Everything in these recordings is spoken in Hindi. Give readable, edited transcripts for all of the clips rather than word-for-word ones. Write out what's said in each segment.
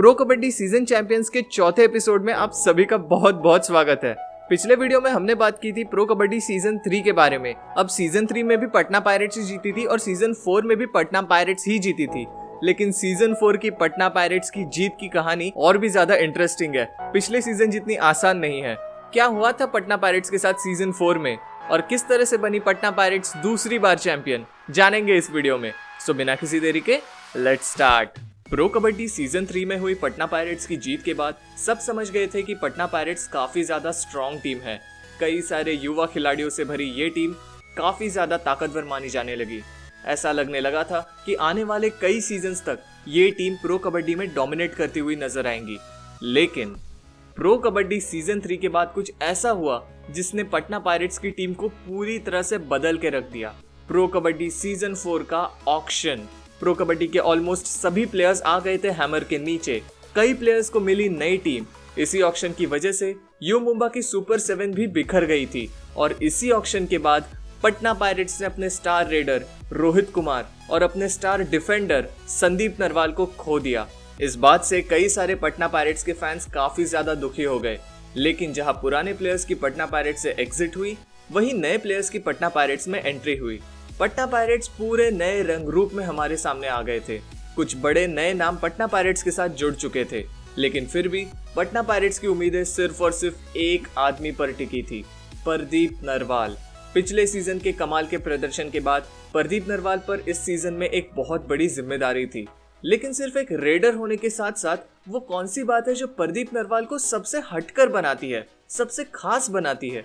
प्रो कबड्डी सीजन चैंपियंस के चौथे एपिसोड में आप सभी का बहुत बहुत स्वागत है। पिछले वीडियो में हमने बात की थी प्रो कबड्डी सीजन 3 के बारे में। अब सीजन 3 में भी पटना पायरेट्स ही जीती थी और सीजन 4 में भी पटना पायरेट्स ही जीती थी। लेकिन सीजन 4 की पटना पायरेट्स की जीत की कहानी और भी ज्यादा इंटरेस्टिंग है, पिछले सीजन जितनी आसान नहीं है। क्या हुआ था पटना पायरेट्स के साथ सीजन 4 में और किस तरह से बनी पटना पायरेट्स दूसरी बार चैंपियन, जानेंगे इस वीडियो में। सो बिना किसी देरी के let's start. Pro kabaddi season 3 में हुई पटना पायरेट्स की जीत के बाद सब समझ गए थे कि पटना पायरेट्स काफी ज्यादा स्ट्रॉन्ग टीम है। कई सारे युवा खिलाड़ियों से भरी ये टीम काफी ज्यादा ताकतवर मानी जाने लगी। ऐसा लगने लगा था कि आने वाले कई सीजन्स तक ये टीम प्रो कबड्डी में डोमिनेट करती हुई नजर आएंगी। लेकिन प्रो कबड्डी सीजन 3 के बाद कुछ ऐसा हुआ जिसने पटना पायरेट्स की टीम को पूरी तरह से बदल के रख दिया। प्रो कबड्डी सीजन 4 का ऑक्शन। प्रो कबड्डी के ऑलमोस्ट सभी प्लेयर्स आ गए थे हैमर के नीचे। कई प्लेयर्स को मिली नई टीम। इसी ऑक्शन की वजह से यू मुंबा की सुपर 7 भी बिखर गई थी और इसी ऑक्शन के बाद पटना पायरेट्स ने अपने स्टार रेडर रोहित कुमार और अपने स्टार डिफेंडर संदीप नरवाल को खो दिया। इस बात से कई सारे पटना पायरेट्स के फैंस काफी ज्यादा दुखी हो गए। लेकिन जहां पुराने प्लेयर्स की पटना पायरेट्स से एग्जिट हुई, वहीं नए प्लेयर्स की पटना पायरेट्स में एंट्री हुई। पटना पायरेट्स पूरे नए रंग रूप में हमारे सामने आ गए थे। कुछ बड़े नए नाम पटना पायरेट्स के साथ जुड़ चुके थे, लेकिन फिर भी पटना पायरेट्स की उम्मीदें सिर्फ और सिर्फ एक आदमी पर टिकी थी, प्रदीप नरवाल। पिछले सीजन के कमाल के प्रदर्शन के बाद प्रदीप नरवाल पर इस सीजन में एक बहुत बड़ी जिम्मेदारी थी। लेकिन सिर्फ एक रेडर होने के साथ साथ वो कौन सी बात है जो प्रदीप नरवाल को सबसे हटकर बनाती है, सबसे खास बनाती है,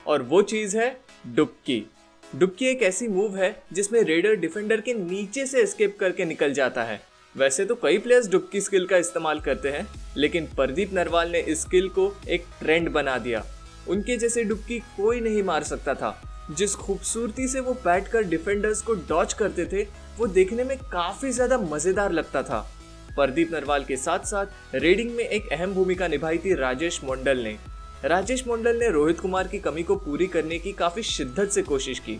और वो चीज है डुबकी। डुबकी एक ऐसी मूव है जिसमें रेडर डिफेंडर के नीचे से एस्केप करके निकल जाता है। वैसे तो कई प्लेयर्स डुबकी स्किल का इस्तेमाल करते हैं, लेकिन प्रदीप नरवाल ने इस स्किल को एक ट्रेंड बना दिया। उनके जैसे डुबकी कोई नहीं मार सकता था। जिस खूबसूरती से वो बैठकर डिफेंडर्स को डॉच करते थे, वो देखने में काफी ज्यादा मजेदार लगता था। प्रदीप नरवाल के साथ साथ रेडिंग में एक अहम भूमिका निभाई थी राजेश मंडल ने। राजेश मंडल ने रोहित कुमार की कमी को पूरी करने की काफी शिद्दत से कोशिश की।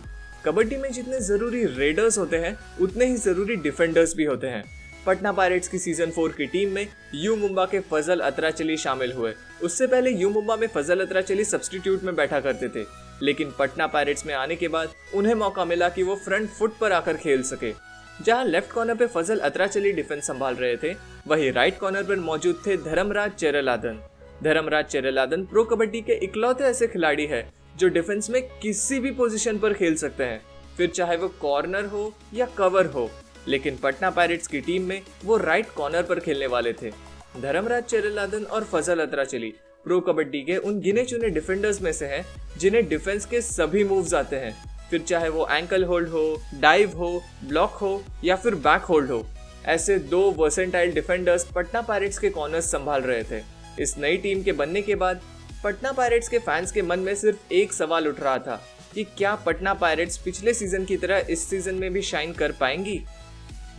कबड्डी में जितने जरूरी रेडर्स होते हैं, उतने ही जरूरी डिफेंडर्स भी होते हैं। पटना पायरेट्स की सीजन 4 की टीम में यू मुंबा के फजल अतराचली शामिल हुए। उससे पहले यू मुंबा में फजल अतराचली सब्स्टिट्यूट में बैठा करते थे, लेकिन पटना पायरेट्स में आने के बाद उन्हें मौका मिला कि वो फ्रंट फुट पर आकर खेल सके। जहां लेफ्ट कॉर्नर पे फजल अतराचली डिफेंस संभाल रहे थे, वहीं राइट कॉर्नर पर मौजूद थे धर्मराज चेरलादन। धर्मराज चेरलादन प्रो कबड्डी के इकलौते ऐसे खिलाड़ी है जो डिफेंस में किसी भी पोजीशन पर खेल सकते हैं, फिर चाहे वो कॉर्नर हो या कवर हो। लेकिन पटना पायरेट्स की टीम में वो राइट कॉर्नर पर खेलने वाले थे। धर्मराज चेरलादन और फजल अतराचली प्रो कबड्डी के उन गिने चुने डिफेंडर्स में से हैं जिन्हें डिफेंस के सभी मूव्स आते हैं, फिर चाहे वो एंकल होल्ड हो, डाइव हो, ब्लॉक हो या फिर बैक होल्ड हो। ऐसे दो वर्सेटाइल डिफेंडर्स पटना पायरेट्स के कॉर्नर्स संभाल रहे थे। इस नई टीम के बनने के बाद पटना पायरेट्स के फैंस के मन में सिर्फ एक सवाल उठ रहा था कि क्या पटना पायरेट्स पिछले सीजन की तरह इस सीजन में भी शाइन कर पाएंगी।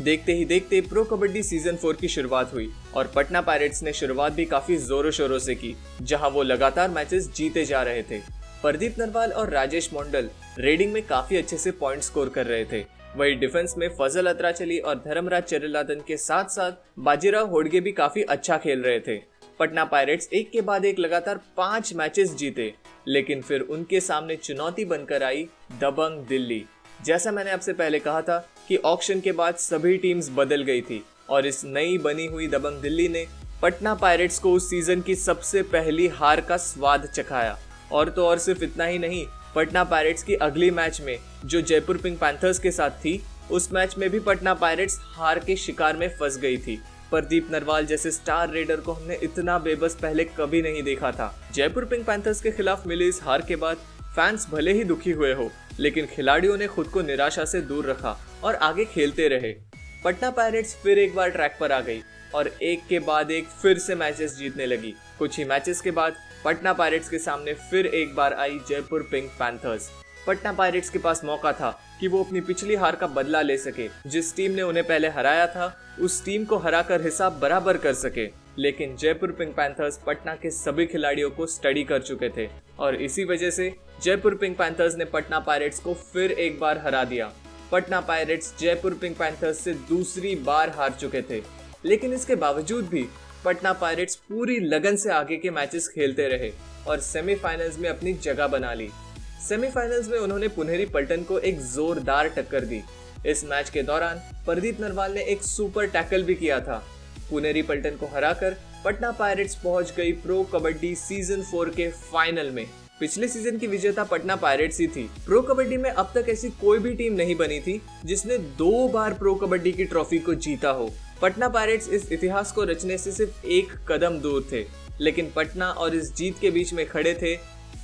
देखते ही देखते प्रो कबड्डी सीजन 4 की शुरुआत हुई और पटना पायरेट्स ने शुरुआत भी काफी जोरों शोरों से की, जहां वो लगातार मैचेस जीते जा रहे थे। प्रदीप नरवाल और राजेश मंडल रेडिंग में काफी अच्छे से पॉइंट स्कोर कर रहे थे। वही डिफेंस में फजल अतराचली और धर्मराज चेरलादन के साथ साथ बाजीराव होडगे भी काफी अच्छा खेल रहे थे। पटना पायरेट्स एक के बाद एक लगातार 5 मैचेस जीते, लेकिन फिर उनके सामने चुनौती बनकर आई दबंग दिल्ली। जैसा मैंने आपसे पहले कहा था कि ऑक्शन के बाद सभी टीम्स बदल गई थी और इस नई बनी हुई दबंग दिल्ली ने पटना पायरेट्स को उस सीजन की सबसे पहली हार का स्वाद चखाया। और तो और सिर्फ इतना ही नहीं, पटना पायरेट्स की अगली मैच में जो जयपुर पिंक पैंथर्स के साथ थी, उस मैच में भी पटना पायरेट्स हार के शिकार में फंस गई थी। प्रदीप नरवाल जैसे स्टार रेडर को हमने इतना बेबस पहले कभी नहीं देखा था। जयपुर पिंक पैंथर्स के खिलाफ मिली इस हार के बाद फैंस भले ही दुखी हुए हो, लेकिन खिलाड़ियों ने खुद को निराशा से दूर रखा और आगे खेलते रहे। पटना पायरेट्स फिर एक बार ट्रैक पर आ गई और एक के बाद एक फिर से मैचेस जीतने लगी। कुछ ही मैचेस के बाद पटना पायरेट्स के सामने फिर एक बार आई Jaipur pink panthers. Patna pirates के पास मौका था कि वो अपनी पिछली हार का बदला ले सके। जिस टीम ने उन्हें पहले हराया था, उस टीम को हराकर हिसाब बराबर कर सके। लेकिन जयपुर पिंक पैंथर्स पटना के सभी खिलाड़ियों को स्टडी कर चुके थे और इसी वजह से जयपुर पिंक पैंथर्स ने पटना पायरेट्स को फिर एक बार हरा दिया। Patna pirates Jaipur pink panthers से दूसरी बार हार चुके थे, लेकिन इसके बावजूद भी पटना पायरेट्स पूरी लगन से आगे के मैचेस खेलते रहे और सेमीफाइनल्स में अपनी जगह बना ली। सेमीफाइनल्स में उन्होंने पुनेरी पल्टन को एक जोरदार टक्कर दी। इस मैच के दौरान प्रदीप नरवाल ने एक सुपर टैकल भी किया था। पुनेरी पल्टन को हराकर पटना पायरेट्स पहुंच गई प्रो कबड्डी सीजन 4 के फाइनल में। पिछले सीजन की विजेता पटना पायरेट्स ही थी। प्रो कबड्डी में अब तक ऐसी कोई भी टीम नहीं बनी थी जिसने 2 बार प्रो कबड्डी की ट्रॉफी को जीता हो। पटना पायरेट्स इस इतिहास को रचने से सिर्फ एक कदम दूर थे, लेकिन पटना और इस जीत के बीच में खड़े थे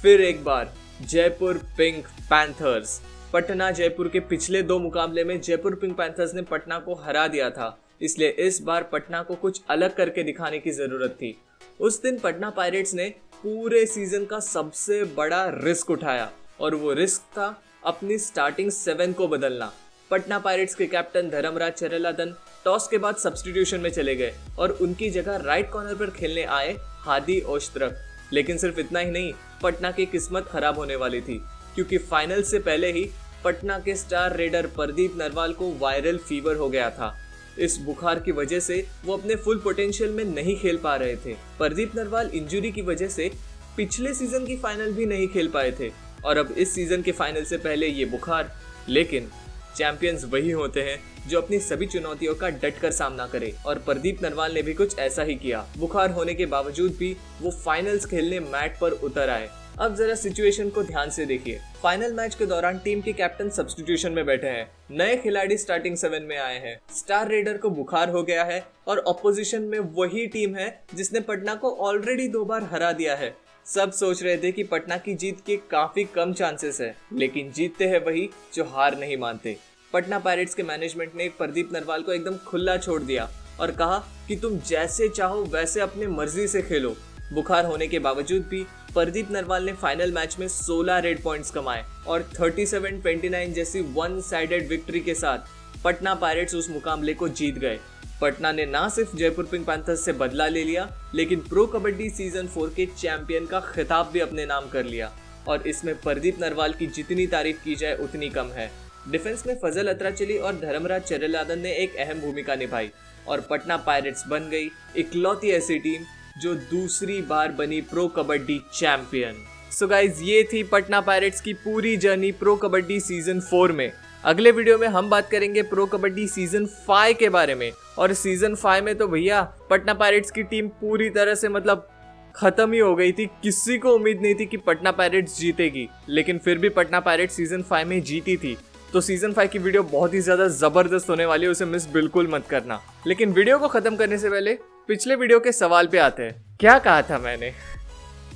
फिर एक बार जयपुर पिंक पैंथर्स। पटना जयपुर के पिछले 2 मुकाबले में जयपुर पिंक पैंथर्स ने पटना को हरा दिया था, इसलिए इस बार पटना को कुछ अलग करके दिखाने की जरूरत थी। उस दिन पटना पायरेट्स ने पूरे सीजन का सबसे बड़ा रिस्क उठाया और वो रिस्क था अपनी स्टार्टिंग 7 को बदलना। पटना पायरेट्स के कैप्टन धर्मराज चरेलादन टॉस के बाद सब्स्टिट्यूशन में चले गए और उनकी जगह राइट कॉर्नर पर खेलने आए हादी ओस्त्रक। लेकिन सिर्फ इतना ही नहीं, पटना की किस्मत खराब होने वाली थी क्योंकि फाइनल से पहले ही पटना के स्टार रेडर प्रदीप नरवाल को वायरल फीवर हो गया था। इस बुखार की वजह से वो अपने फुल पोटेंशियल में नहीं खेल पा रहे थे। प्रदीप नरवाल इंजरी की वजह से पिछले सीजन की फाइनल भी नहीं खेल पाए थे और अब इस सीजन के फाइनल से पहले ये बुखार। लेकिन चैंपियंस वही होते हैं जो अपनी सभी चुनौतियों का डट कर सामना करे और प्रदीप नरवाल ने भी कुछ ऐसा ही किया। बुखार होने के बावजूद भी वो फाइनल्स खेलने मैट पर उतर आए। अब जरा सिचुएशन को ध्यान से देखिए। फाइनल मैच के दौरान टीम के कैप्टन सब्स्टिट्यूशन में बैठे हैं, नए खिलाड़ी स्टार्टिंग 7 में आए हैं, स्टार रेडर को बुखार हो गया है और ऑपोजिशन में वही टीम है जिसने पटना को ऑलरेडी 2 बार हरा दिया है। सब सोच रहे थे कि पटना की जीत के काफी कम चांसेस है, लेकिन जीतते हैं वही जो हार नहीं मानते। पटना पायरेट्स के मैनेजमेंट ने प्रदीप नरवाल को एकदम खुला छोड़ दिया और कहा कि तुम जैसे चाहो वैसे अपनी मर्जी से खेलो। बुखार होने के बावजूद भी प्रदीप नरवाल ने फाइनल मैच में 16 रेड पॉइंट्स कमाए और 37-29 जैसी वन साइडेड विक्ट्री के साथ पटना पायरेट्स उस मुकाबले को जीत गए। पटना ने ना सिर्फ जयपुर पिंक पैंथर्स से बदला ले लिया, लेकिन प्रो कबड्डी सीजन 4 के चैंपियन का खिताब भी अपने नाम कर लिया और इसमें प्रदीप नरवाल की जितनी तारीफ की जाए उतनी कम है। डिफेंस में फजल अत्राचली और धर्मराज चरेलादन ने एक अहम भूमिका निभाई और पटना पायरेट्स बन गई इकलौती ऐसी टीम जो दूसरी बार बनी pro kabaddi champion. So guys, ये थी पटना पायरेट्स की पूरी जर्नी प्रो कबड्डी सीजन 4 में। अगले वीडियो में हम बात करेंगे प्रो कबड्डी सीजन 5 के बारे में और सीजन 5 में तो भैया पटना पायरेट्स की टीम पूरी तरह से मतलब खत्म ही हो गई थी। किसी को उम्मीद नहीं थी कि पटना पायरेट्स जीतेगी, लेकिन फिर भी पटना पायरेट्स सीजन 5 में जीती थी। तो सीजन 5 की वीडियो बहुत ही ज्यादा जबरदस्त होने वाली है, उसे मिस बिल्कुल मत करना। लेकिन वीडियो को खत्म करने से पहले पिछले वीडियो के सवाल पे आते हैं। क्या कहा था मैंने?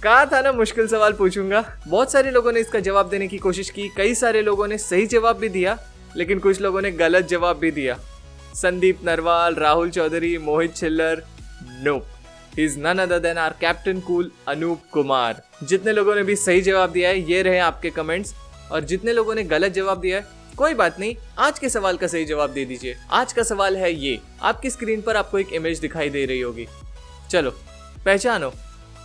कहा था ना मुश्किल सवाल पूछूंगा। बहुत सारे लोगों ने इसका जवाब देने की कोशिश की, कई सारे लोगों ने सही जवाब भी दिया, लेकिन कुछ लोगों ने गलत जवाब भी दिया। Sandeep Narwal, Rahul Chaudhary, Mohit Chhillar, nope, he is none other than our captain cool Anup Kumar. जितने लोगों ने भी सही जवाब दिया है ये रहे आपके कमेंट्स, और जितने लोगों ने गलत जवाब दिया है कोई बात नहीं, आज के सवाल का सही जवाब दे दीजिए। आज का सवाल है ये, आपकी स्क्रीन पर आपको एक इमेज दिखाई दे रही होगी। चलो पहचानो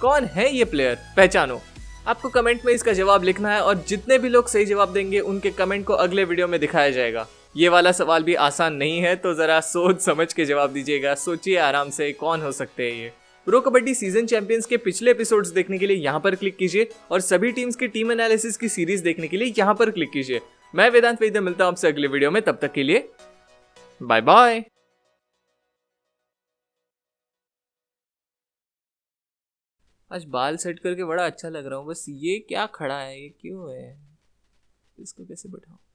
कौन है ये प्लेयर, पहचानो। आपको कमेंट में इसका जवाब लिखना है और जितने भी लोग सही जवाब देंगे उनके कमेंट को अगले वीडियो में दिखाया जाएगा। ये वाला सवाल भी आसान नहीं है, तो जरा सोच समझ के जवाब दीजिएगा। सोचिए आराम से कौन हो सकते हैं ये। प्रो कबड्डी सीजन चैंपियंस के पिछले एपिसोड्स देखने के लिए यहाँ पर क्लिक कीजिए और सभी टीम्स की टीम एनालिसिस की सीरीज देखने के लिए यहाँ पर क्लिक कीजिए। मैं वेदांत वैद्य मिलता हूँ आपसे अगले वीडियो में, तब तक के लिए बाय बाय। आज बाल सेट करके बड़ा अच्छा लग रहा हूँ, बस ये क्या खड़ा है, ये क्यों है, इसको कैसे बैठाऊं?